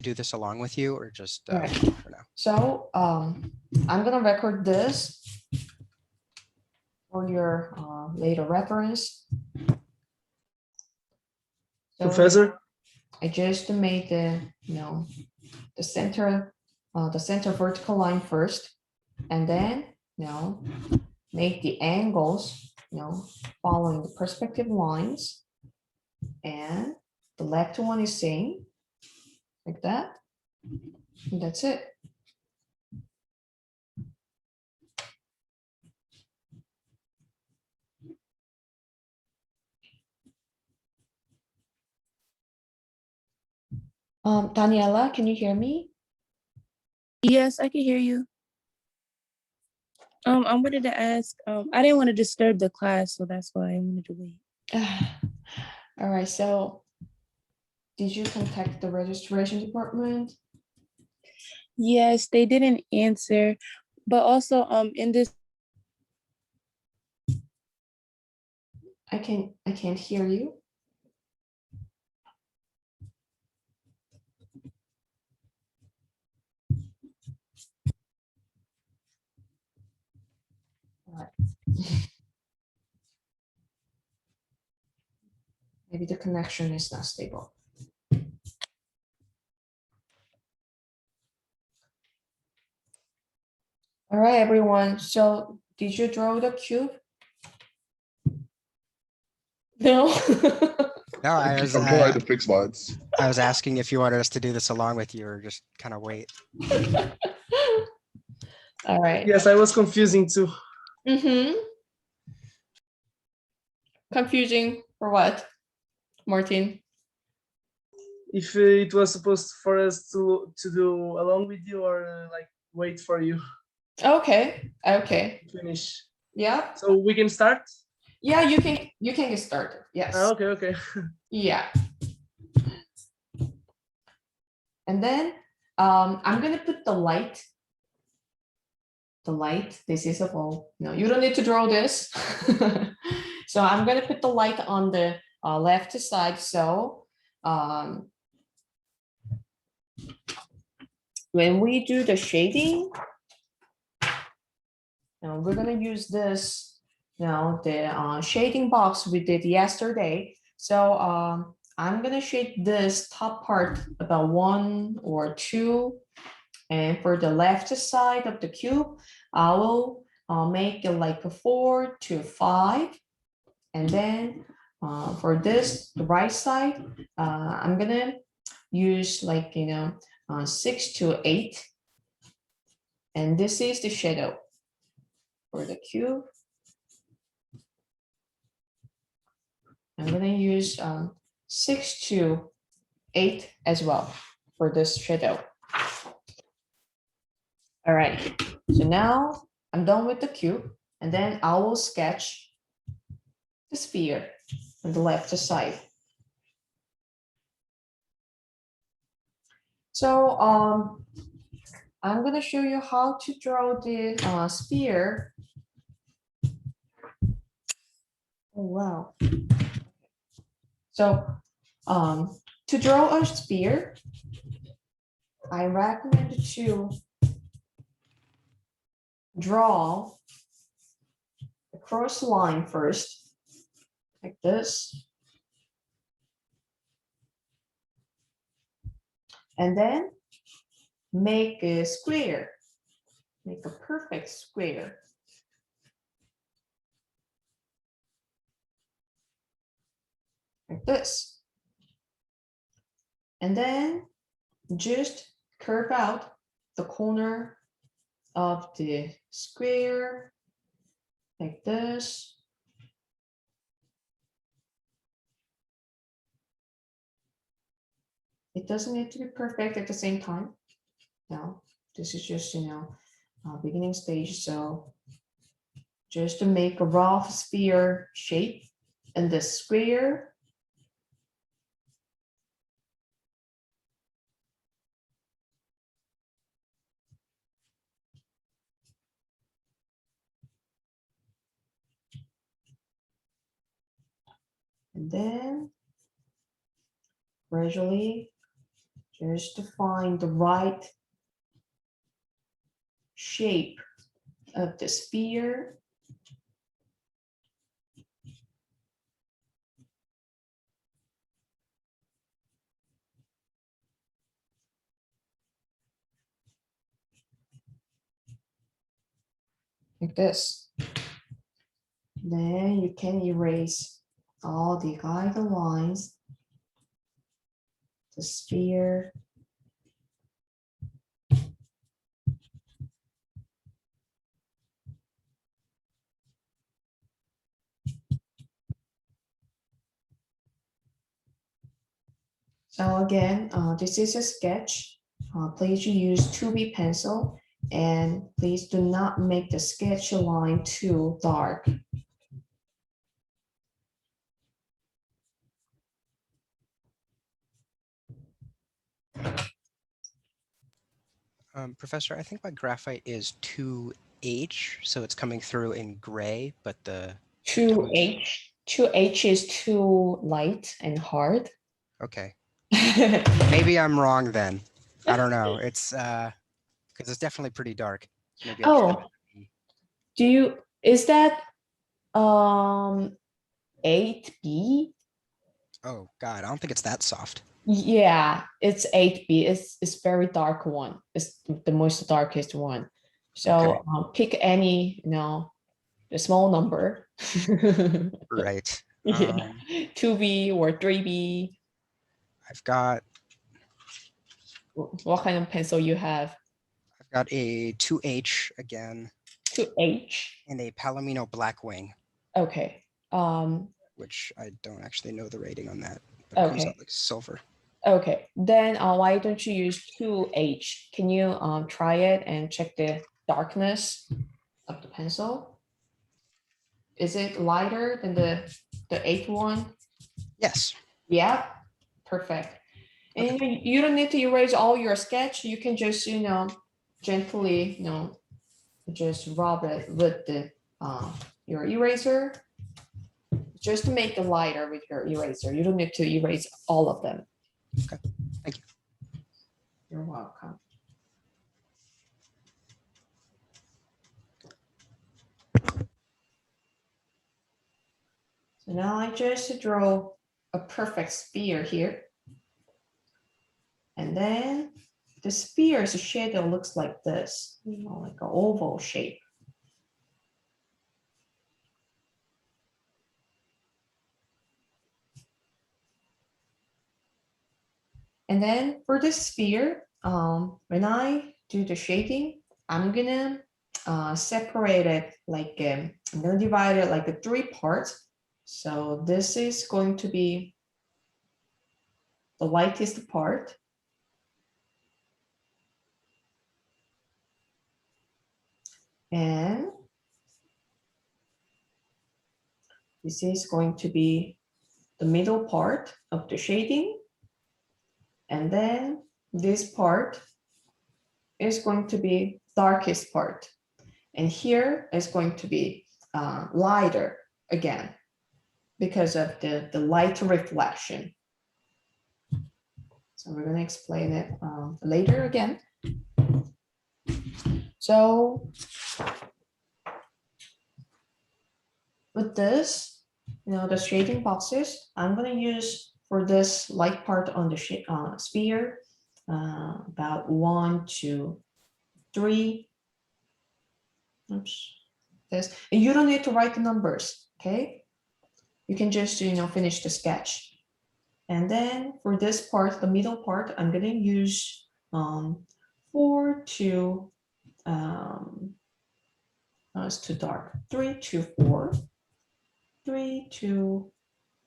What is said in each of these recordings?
do this along with you or just Right. for now? So I'm gonna record this for your later reference. So Professor? I just made the the center vertical line first, and then make the angles following the perspective lines, and the left one is same like that. And that's it. Daniela, can you hear me? Yes, I can hear you. I wanted to ask, I didn't want to disturb the class, so that's why I wanted to wait. All right, so did you contact the registration department? Yes, they didn't answer, but also in this. I can't hear you. All right. Maybe the connection is not stable. All right, everyone. So did you draw the cube? No. No, I'm trying to fix mine. I was asking if you wanted us to do this along with you or just kind of wait. All right. Yes, I was confusing too. Confusing for what, Martin? If it was supposed for us to do along with you or like wait for you Okay. Okay. to finish. Yeah. So we can start? Yeah, you can get started. Yes. Okay, okay. Yeah. And then I'm gonna put the light. The light. This is a bulb. No, you don't need to draw this. So I'm gonna put the light on the left side. So when we do the shading, now we're gonna use this. The shading box we did yesterday. So I'm gonna shade this top part about 1 or 2, and for the left side of the cube, I will make it like a 4 to 5, and then for this, the right side, I'm gonna use like 6 to 8, and this is the shadow for the cube. I'm gonna use 6 to 8 as well for this shadow. All right, so now I'm done with the cube, and then I will sketch the sphere on the left side. So I'm gonna show you how to draw the sphere. Oh, wow. So to draw a sphere, I recommend to draw a cross line first, like this. And then make a square, make a perfect square. Like this. And then just curve out the corner of the square like this. It doesn't need to be perfect at the same time. No, this is just, beginning stage. So just to make a rough sphere shape in the square. And then gradually just to find the right shape of the sphere. Like this. Then you can erase all the guidelines, the sphere. So again, this is a sketch. Please use 2B pencil, and please do not make the sketch line too dark. Professor, I think my graphite is 2H, so it's coming through in gray, but the 2H is too light and hard. okay. Maybe I'm wrong then. I don't know. It's because it's definitely pretty dark. Maybe I Oh, is that 8B? Oh God, I don't think it's that soft. Yeah, it's 8B. It's very dark one. It's the most darkest one. So Okay. pick any, the small number. Right. Yeah, 2B or 3B. I've got What kind of pencil you have? a 2H again 2H. and a Palomino Blackwing, Okay. which I don't actually know the rating on that, but it comes Okay. out like silver. Okay. Then why don't you use 2H? Can you try it and check the darkness of the pencil? Is it lighter than the 8th one? Yes. Yeah, perfect. And you don't need to erase all your sketch. You can just, gently, just rub it with the your eraser, just to make it lighter with your eraser. You don't need to erase all of them. Okay, thank you. You're welcome. So now I just draw a perfect sphere here. And then the sphere's shadow looks like this, like an oval shape. And then for the sphere, when I do the shading, I'm gonna separate it like, I'm gonna divide it like 3 parts. So this is going to be the lightest part. And this is going to be the middle part of the shading. And then this part is going to be darkest part. And here is going to be lighter again, because of the light reflection. So we're going to explain it later again. So with this, the shading boxes, I'm going to use for this light part on the sphere, about 1, 2, 3. Oops. This, and you don't need to write the numbers, okay? You can just, finish the sketch. And then for this part, the middle part, I'm going to use 4 to, it's too dark, 3 to 4, 3 to,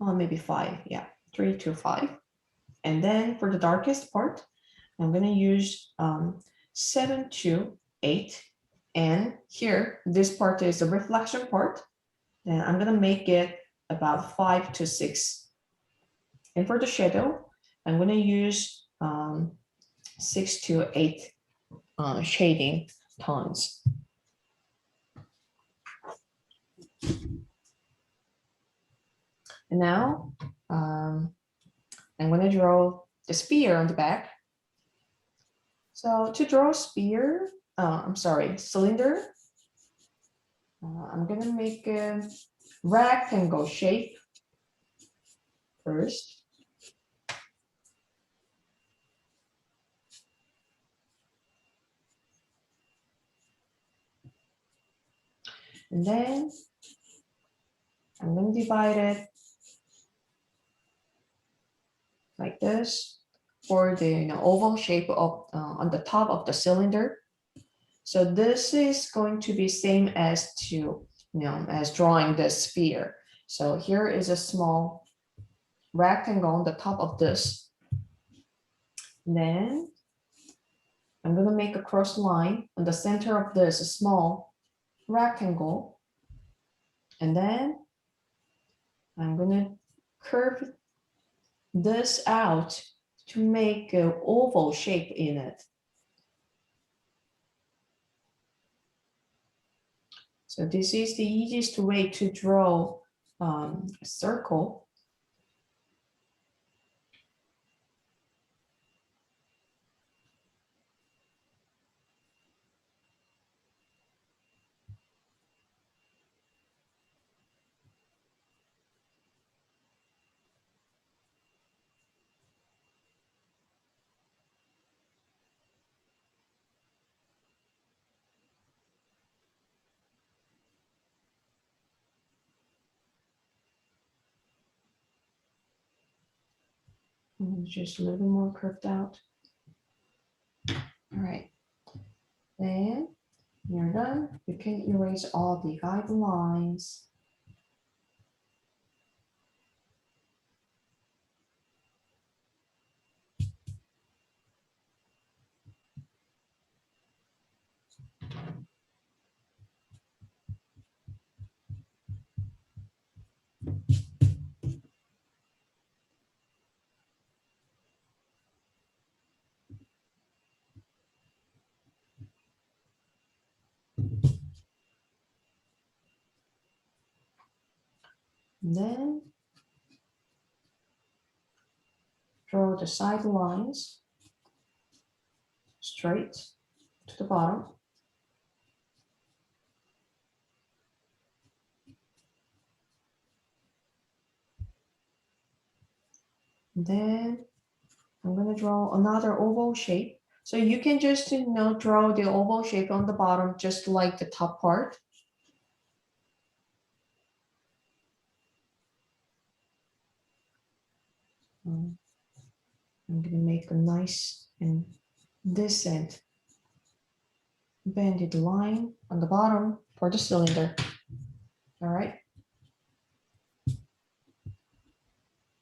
maybe 5, yeah, 3 to 5. And then for the darkest part, I'm going to use 7 to 8. And here, this part is the reflection part. Then I'm going to make it about 5 to 6. And for the shadow, I'm going to use 6 to 8 shading tones. And now I'm going to draw the sphere on the back. So to draw a sphere, I'm sorry, cylinder, I'm gonna make a rectangle shape first. And then I'm going to divide it like this for the oval shape of on the top of the cylinder. So this is going to be same as as drawing the sphere. So here is a small rectangle on the top of this. Then I'm going to make a cross line on the center of this small rectangle. And then I'm going to curve this out to make an oval shape in it. So this is the easiest way to draw a circle. And just a little bit more curved out. All right. Then you're done. You can erase all the guidelines. And then draw the side lines straight to the bottom. And then I'm going to draw another oval shape. So you can just draw the oval shape on the bottom, just like the top part. I'm going to make a nice and decent banded line on the bottom for the cylinder. All right.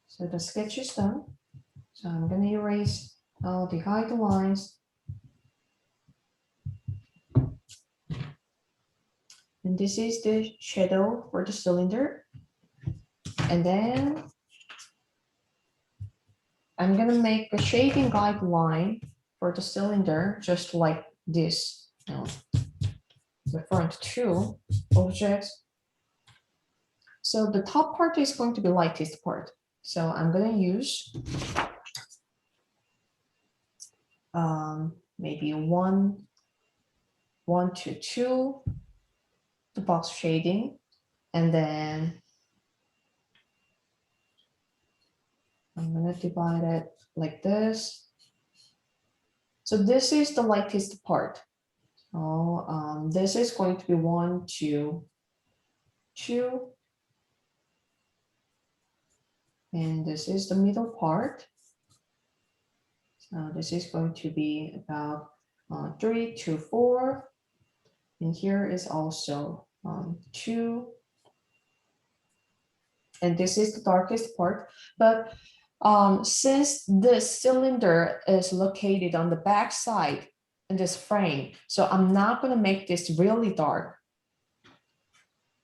So the sketch is done. So I'm going to erase all the guidelines. And this is the shadow for the cylinder. And then I'm going to make a shading guideline for the cylinder, just like this, referring to two objects. So the top part is going to be lightest part. So I'm going to use maybe 1 to 2 the box shading, and then I'm going to divide it like this. So this is the lightest part. So this is going to be 1 to 2. And this is the middle part. So this is going to be about 3 to 4. And here is also 2. And this is the darkest part. But since this cylinder is located on the back side in this frame, so I'm not going to make this really dark.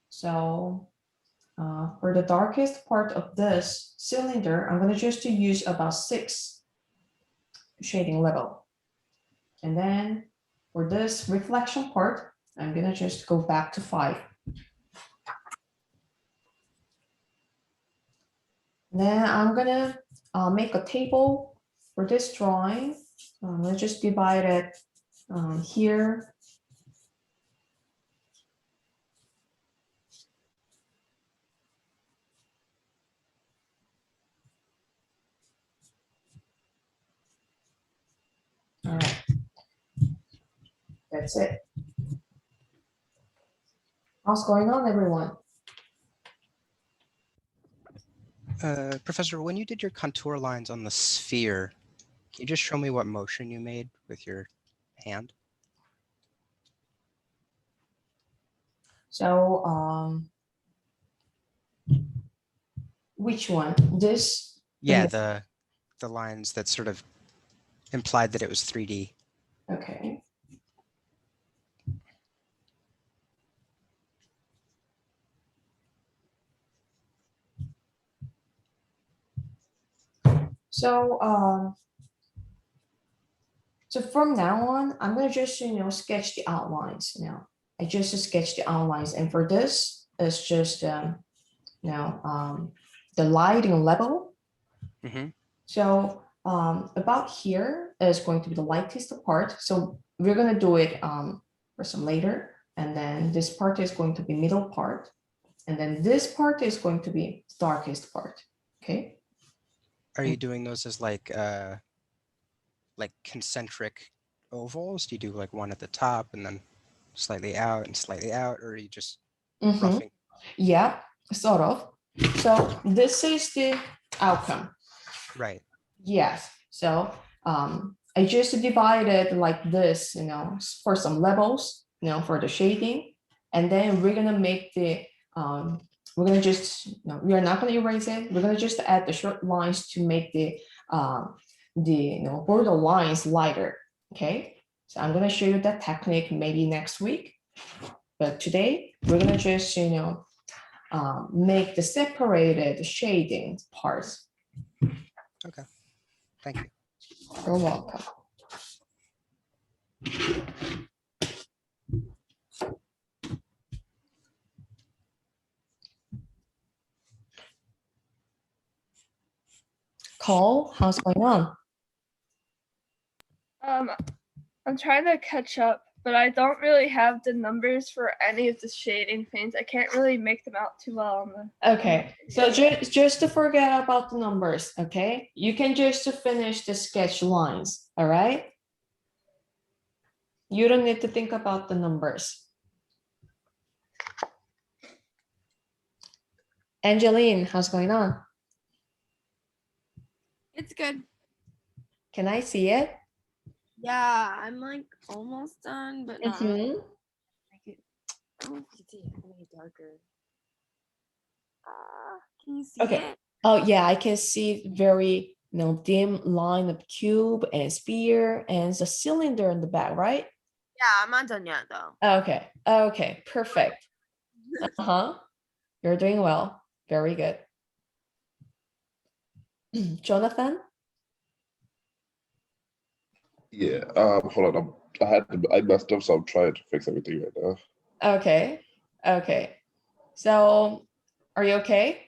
So for the darkest part of this cylinder, I'm going to just use about 6 shading level. And then for this reflection part, I'm going to just go back to 5. Then I'm going to make a table for this drawing. Let's just divide it here. All right. That's it. What's going on, everyone? Professor, when you did your contour lines on the sphere, can you just show me what motion you made with your hand? So, which one? This? Yeah, Yeah. the lines that sort of implied that it was 3D. Okay. So, so from now on, I'm gonna just, sketch the outlines now. I just sketch the outlines, and for this, it's just, the lighting level. Hmm. So, about here is going to be the lightest part. So we're gonna do it for some later, and then this part is going to be middle part, and then this part is going to be darkest part. Okay. Are you doing those as like concentric ovals? Do you do like one at the top and then slightly out and slightly out, or are you just Mhm. roughing? Yeah, sort of. So this is the outcome. Right. Yes. So I just divided like this, for some levels, for the shading, and then we're gonna make the we're gonna just we are not gonna erase it. We're gonna just add the short lines to make the border lines lighter. Okay. So I'm gonna show you that technique maybe next week, but today we're gonna just make the separated shading parts. Thank you. You're welcome. Cole, how's going on? I'm trying to catch up, but I don't really have the numbers for any of the shading paints. I can't really make them out too well on the. Okay, so just to forget about the numbers, okay? You can just finish the sketch lines, all right? You don't need to think about the numbers. Angeline, how's going on? It's good. Can I see it? Yeah, I'm like almost done, but not really. Make it. Oh, you can see it. Make it darker. Can you see Okay. it? Oh yeah, I can see very dim line of cube and sphere and the cylinder in the back, right? Yeah, I'm not done yet though. Okay, okay, perfect. Uh-huh. You're doing well. Very good. Jonathan? Yeah, hold on. I messed up, so I'm trying to fix everything right now. Okay, okay. So are you okay?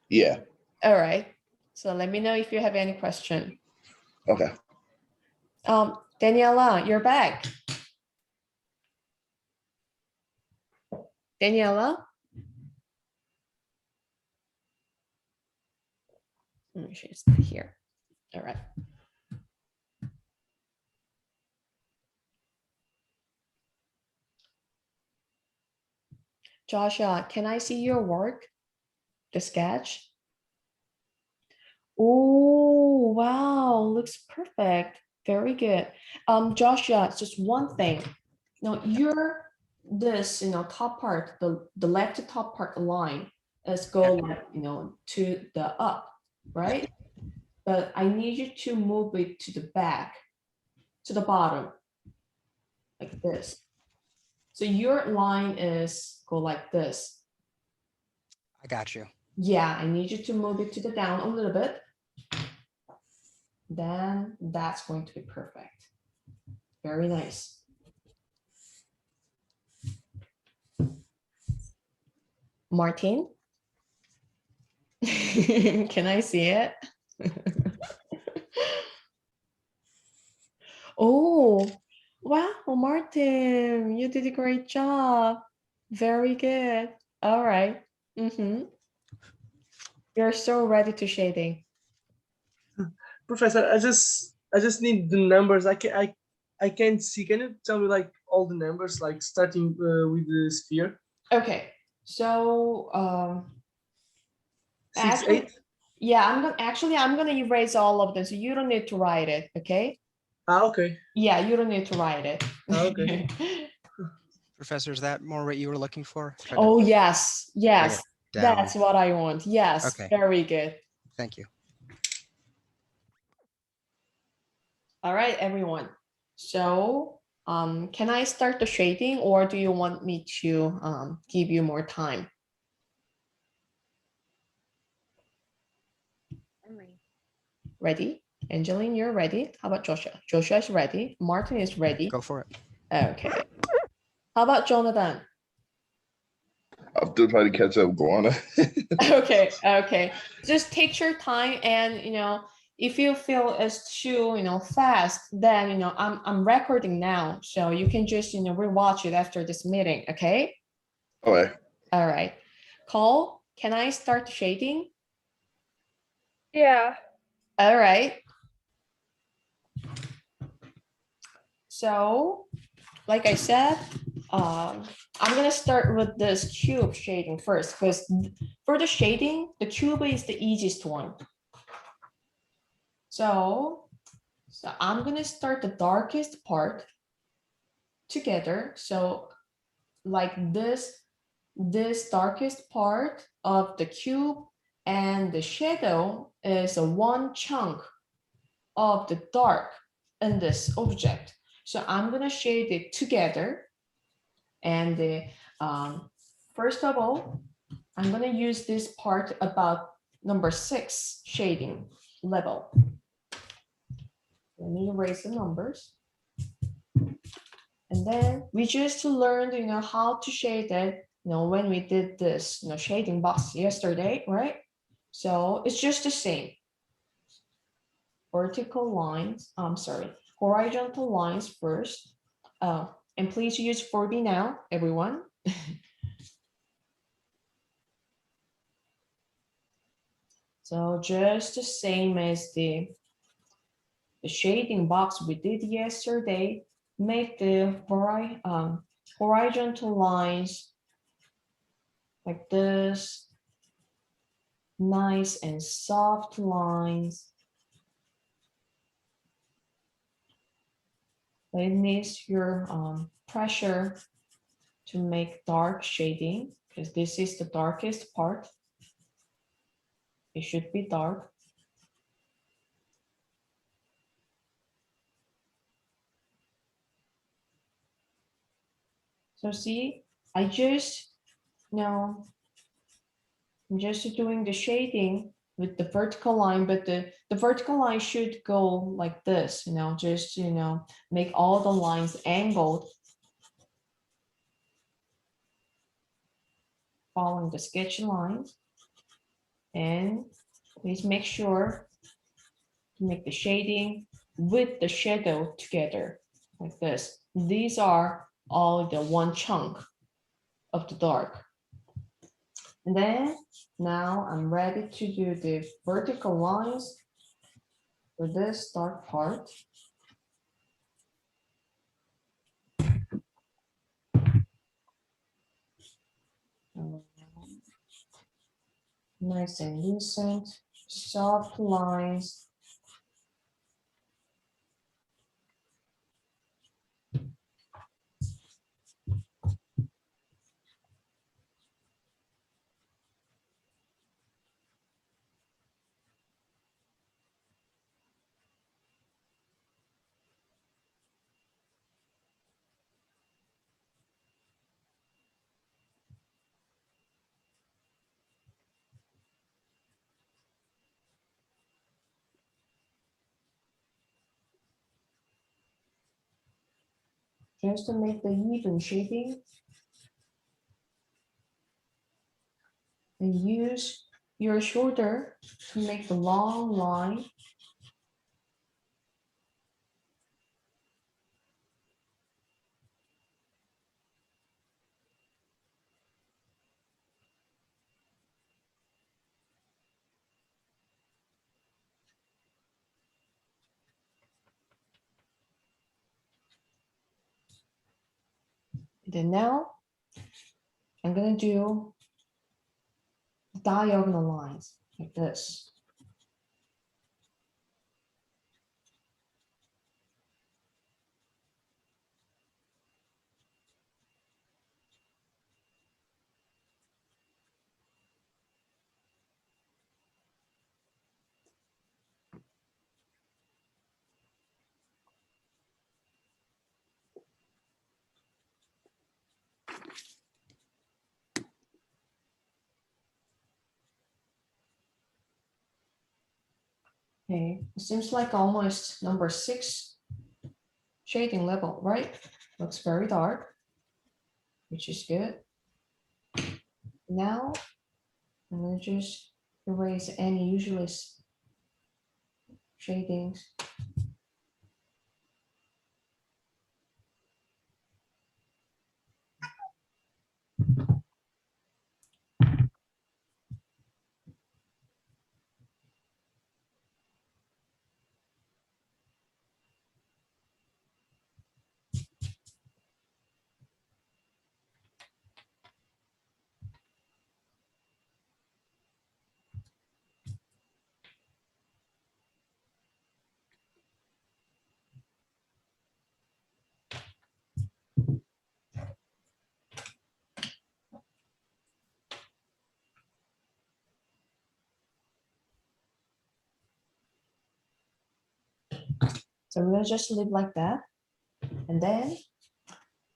Yeah, All right. So let me know if you have any question. okay. Daniela, you're back. Daniela? She's not here. All right. Joshua, can I see your work? The sketch? Oh, wow, looks perfect. Very good. Joshua, just one thing. Now your this, top part, the left top part line is go like, to the up, right? But I need you to move it to the back, to the bottom, like this. So your line is go like this. I got you. Yeah, I need you to move it to the down a little bit. Then that's going to be perfect. Very nice. Martin? Can I see it? Oh, wow, Martin, you did a great job. Very good. All right. Mm-hmm. You're so ready to shading. Professor, I just need the numbers. I can't see. Can you tell me like all the numbers, like starting with the sphere? Okay, so 6, actually, 8. yeah, I'm gonna erase all of them, so you don't need to write it, okay? Okay. Yeah, you don't need to write it. Okay. Professor, is that more what you were looking for? Tried to Oh, yes, bring yes, it down. that's what I want. Yes, Okay. very good. Thank you. All right, everyone. So, can I start the shading, or do you want me to give you more time? I'm ready. Ready? Angeline, you're ready. How about Joshua? Joshua is ready. Martin is ready. Go for it. Okay. How about Jonathan? I'm still trying to catch up. Go on. Okay, okay. Just take your time, and if you feel it's too fast, then I'm recording now, so you can just rewatch it after this meeting. Okay. Okay. All right. Cole, can I start shading? Yeah. All right. So, like I said, I'm gonna start with this cube shading first, because for the shading, the cube is the easiest one. So I'm gonna start the darkest part together. So like this darkest part of the cube, and the shadow is a one chunk of the dark in this object. So I'm gonna shade it together. And first of all, I'm gonna use this part about number 6 shading level. Let me erase the numbers. And then we just learned, how to shade it, when we did this, shading box yesterday, right? So it's just the same. Vertical lines, I'm sorry, horizontal lines first. And please use 4B now, everyone. So just the same as the shading box we did yesterday, make the horizontal lines like this, nice and soft lines. It needs your pressure to make dark shading, because this is the darkest part. It should be dark. So see, I'm just doing the shading with the vertical line, but the vertical line should go like this, just, make all the lines angled, following the sketch lines. And please make sure to make the shading with the shadow together, like this. These are all the one chunk of the dark. And then now I'm ready to do the vertical lines for this dark part. Nice and lucid, soft lines. Just to make the even shading. And use your shoulder to make the long line. Then now I'm gonna do diagonal lines like this. Okay, it seems like almost number 6 shading level, right? Looks very dark, which is good. Now, I'm gonna just erase any useless shadings. So I'm gonna just leave like that. And then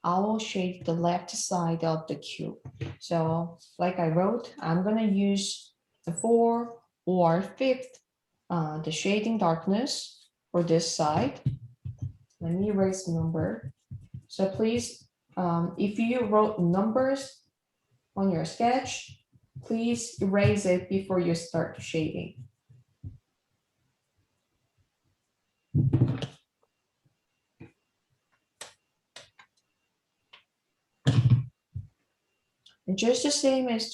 I will shade the left side of the cube. So like I wrote, I'm gonna use the 4 or 5th, the shading darkness for this side. Let me erase the number. So please, if you wrote numbers on your sketch, please erase it before you start shading. And just the same as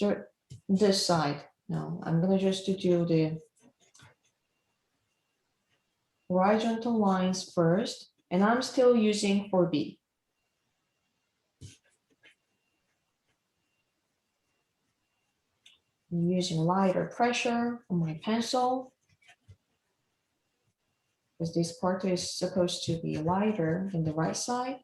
this side. Now I'm gonna just do the horizontal lines first, and I'm still using 4B. I'm using lighter pressure on my pencil because this part is supposed to be lighter than the right side.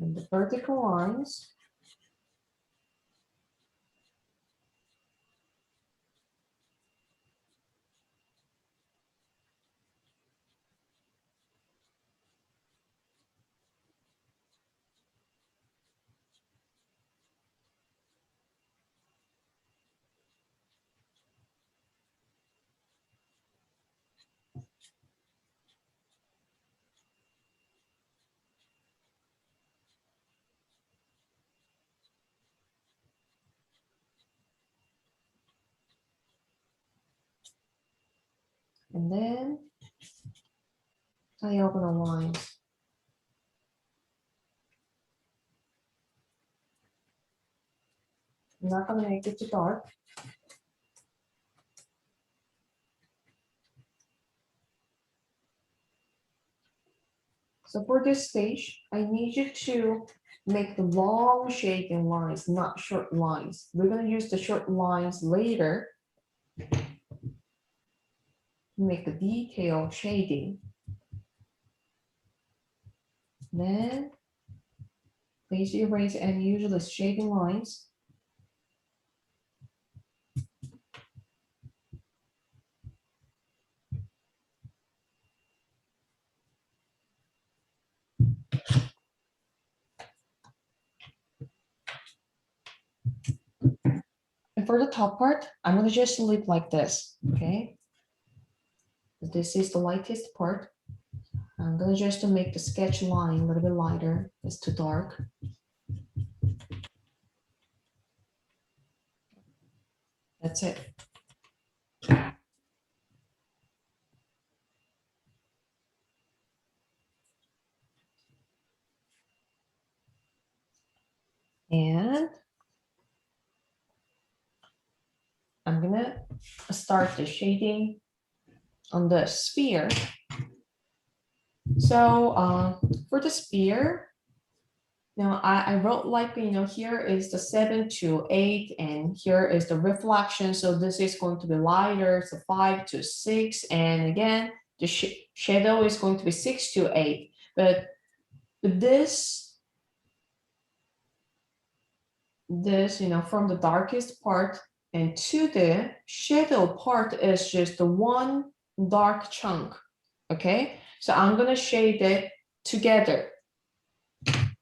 And the vertical lines. And then diagonal lines. I'm not gonna make it too dark. So for this stage, I need you to make the long shading lines, not short lines. We're gonna use the short lines later to make the detail shading. Then please erase any useless shading lines. And for the top part, I'm gonna just leave like this, okay? This is the lightest part. I'm gonna just to make the sketch line a little bit lighter. It's too dark. That's it. And I'm gonna start the shading on the sphere. So for the sphere, now I wrote like, here is the 7 to 8, and here is the reflection. So this is going to be lighter, so 5 to 6. And again, the shadow is going to be 6 to 8. But this, from the darkest part and to the shadow part is just the one dark chunk, okay? So I'm gonna shade it together.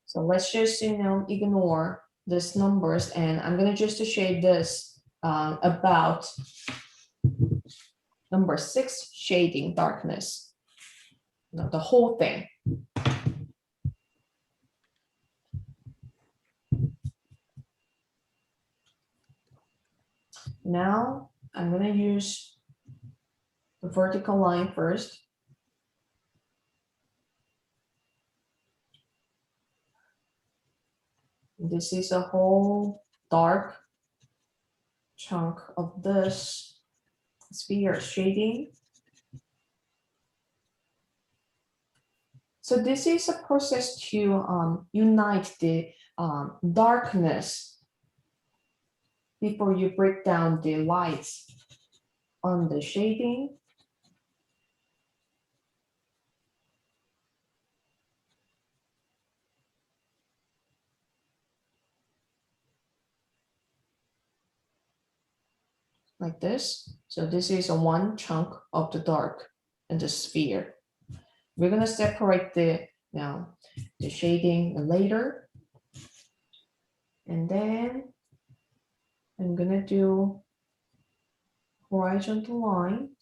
So let's just, ignore these numbers, and I'm gonna just shade this about number 6 shading darkness, the whole thing. Now I'm gonna use the vertical line first. This is a whole dark chunk of this sphere shading. So this is a process to unite the darkness before you break down the lights on the shading. Like this. So this is a one chunk of the dark in the sphere. We're gonna separate the shading later. And then I'm gonna do horizontal line.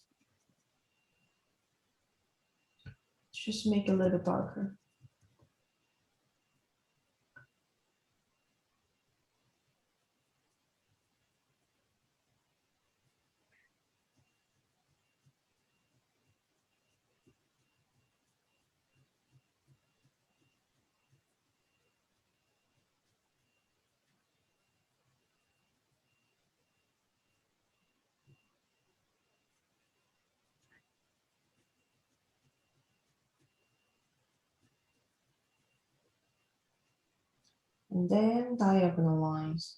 Just make it a little bit darker. And then diagonal lines.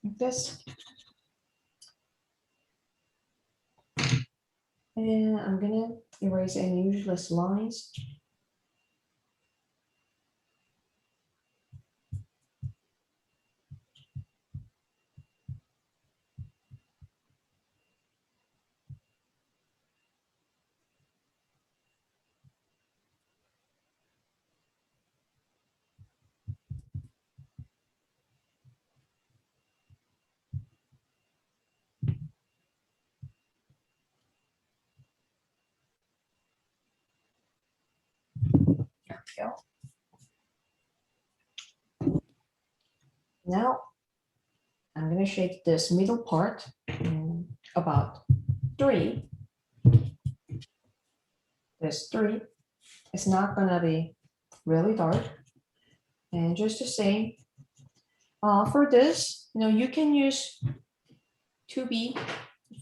Like this. And I'm gonna erase any useless lines. There we go. Now I'm gonna shade this middle part about 3. This 3. It's not gonna be really dark. And just the same, for this, you can use 2B,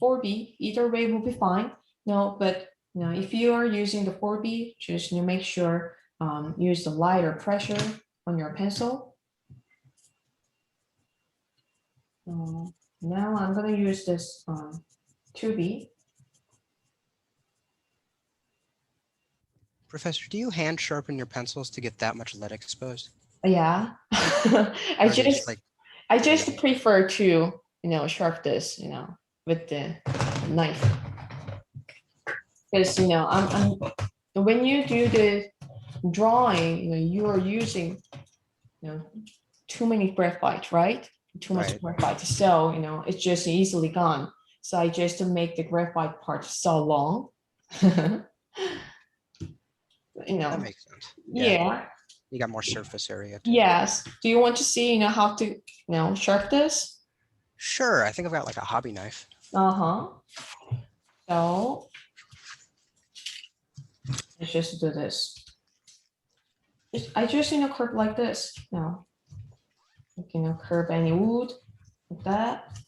4B, either way will be fine. No, but Now, if you are using the 4B, just make sure use the lighter pressure on your pencil. Now I'm gonna use this 2B. Professor, do you hand sharpen your pencils to get that much lead exposed? Yeah, Or I are they just like I just really- prefer to sharp this with the knife, because I'm when you do the drawing, you are using too many graphite, right? Too much Right. graphite, so it's just easily gone. So I just make the graphite part so long. that makes sense. Yeah. You got more surface area. Too. Yes. Do you want to see how to sharp this? Sure. I think I've got like a hobby knife. Uh-huh. So let's just do this. I just curve like this. Now you can curve any wood like that.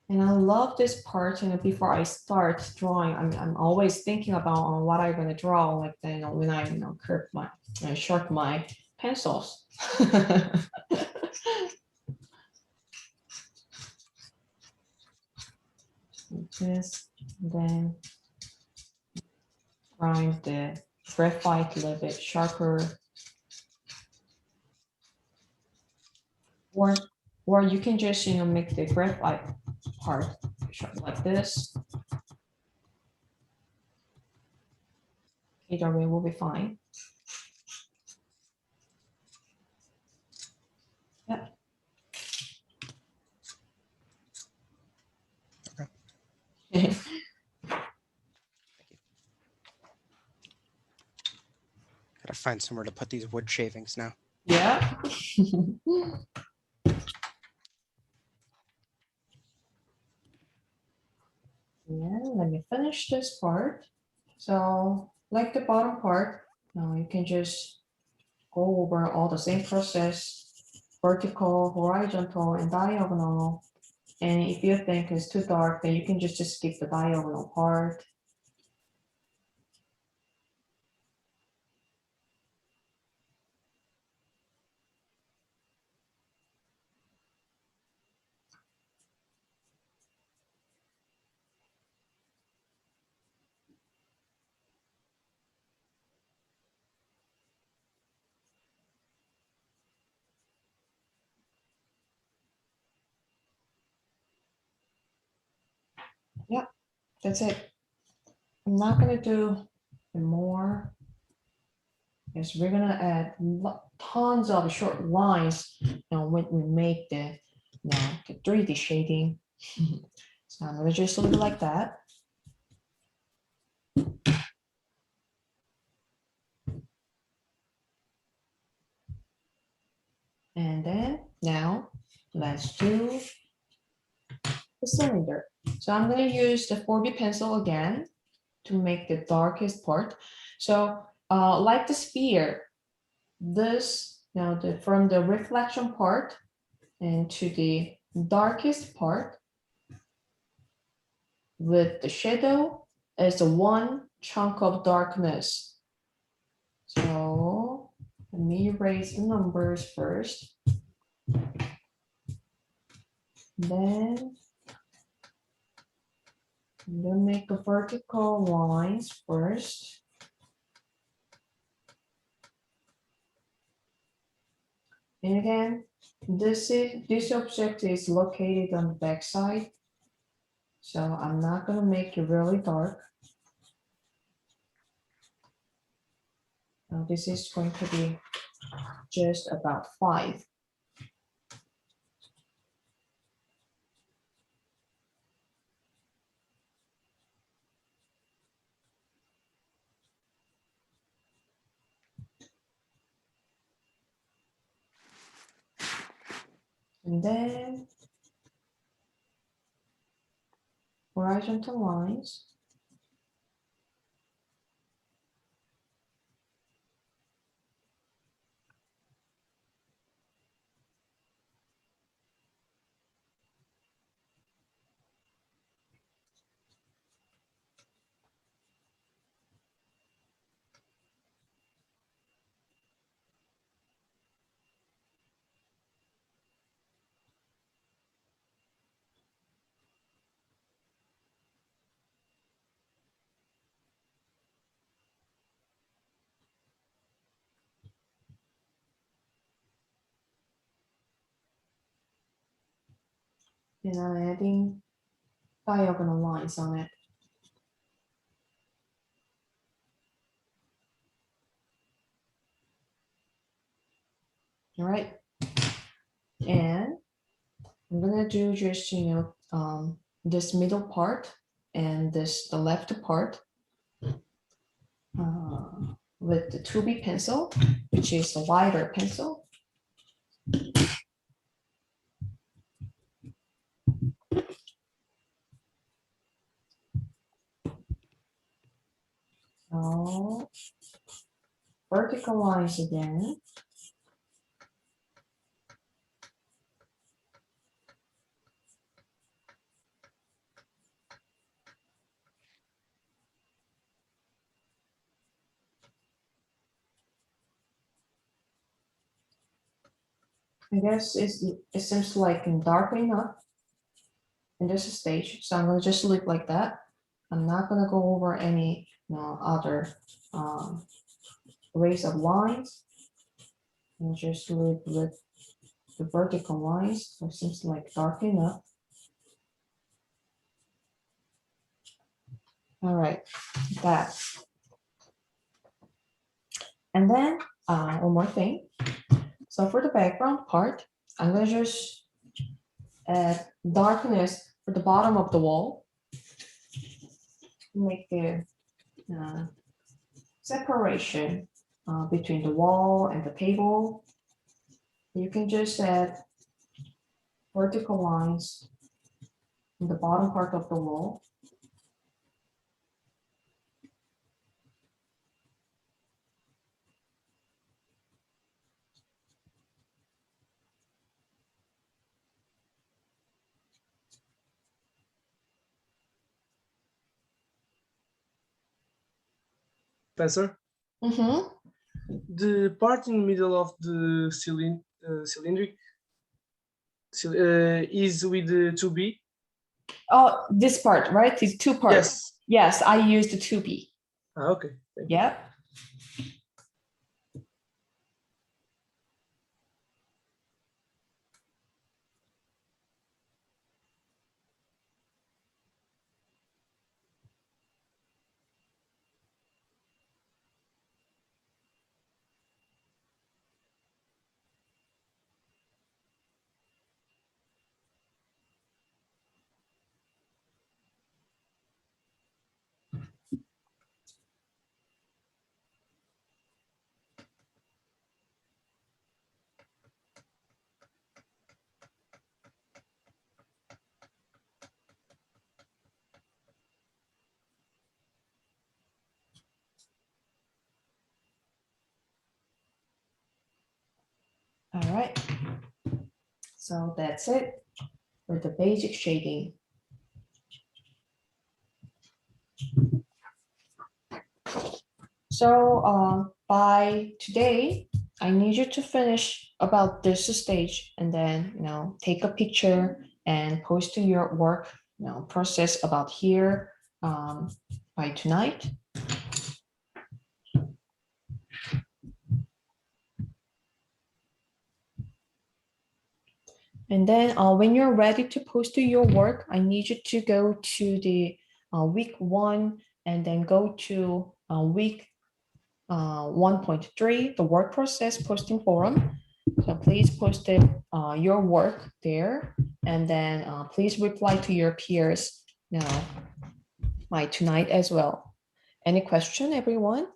And I love this part, before I start drawing, I'm always thinking about what I'm gonna draw, like then when I curve my sharp my pencils. This, then grind the graphite a little bit sharper. Or you can just make the graphite part sharp like this. Either way will be fine. Yep. Okay. Gotta find somewhere to put these wood shavings now. Yeah. Yeah, let me finish this part. So like the bottom part, now you can just go over all the same process, vertical, horizontal, and diagonal. And if you think it's too dark, then you can just skip the diagonal part. Yep, that's it. I'm not gonna do more. Yes, we're gonna add tons of short lines when we make the 3D shading. So I'm gonna just leave it like that. And then now let's do the cylinder. So I'm gonna use the 4B pencil again to make the darkest part. So like the sphere, this from the reflection part and to the darkest part with the shadow is the one chunk of darkness. So let me erase the numbers first. Then I'm gonna make the vertical lines first. And again, this object is located on the back side. So I'm not gonna make it really dark. Now this is going to be just about 5. And then horizontal lines. And I'm adding diagonal lines on it. All right. And I'm gonna do just, this middle part and the left part with the 2B pencil, which is a wider pencil. So vertical lines again. I guess it seems like darkening up in this stage, so I'm gonna just leave like that. I'm not gonna go over any other ways of lines. And just leave with the vertical lines, so it seems like darkening up. All right, that. And then one more thing. So for the background part, I'm gonna just add darkness for the bottom of the wall. Make the separation between the wall and the table. You can just add vertical lines in the bottom part of the wall. Professor, Mm-hmm. the part in the middle of the cylindric is with the 2B. Oh, this part, right? These two parts. Yes. Yes, I used the 2B. Okay. Thank you. Yep. All right. So that's it for the basic shading. So by today, I need you to finish about this stage and then, take a picture and post to your work, process about here by tonight. And then when you're ready to post to your work, I need you to go to the week 1 and then go to week 1.3, the work process posting forum. So please post your work there, and then please reply to your peers by tonight as well. Any question, everyone?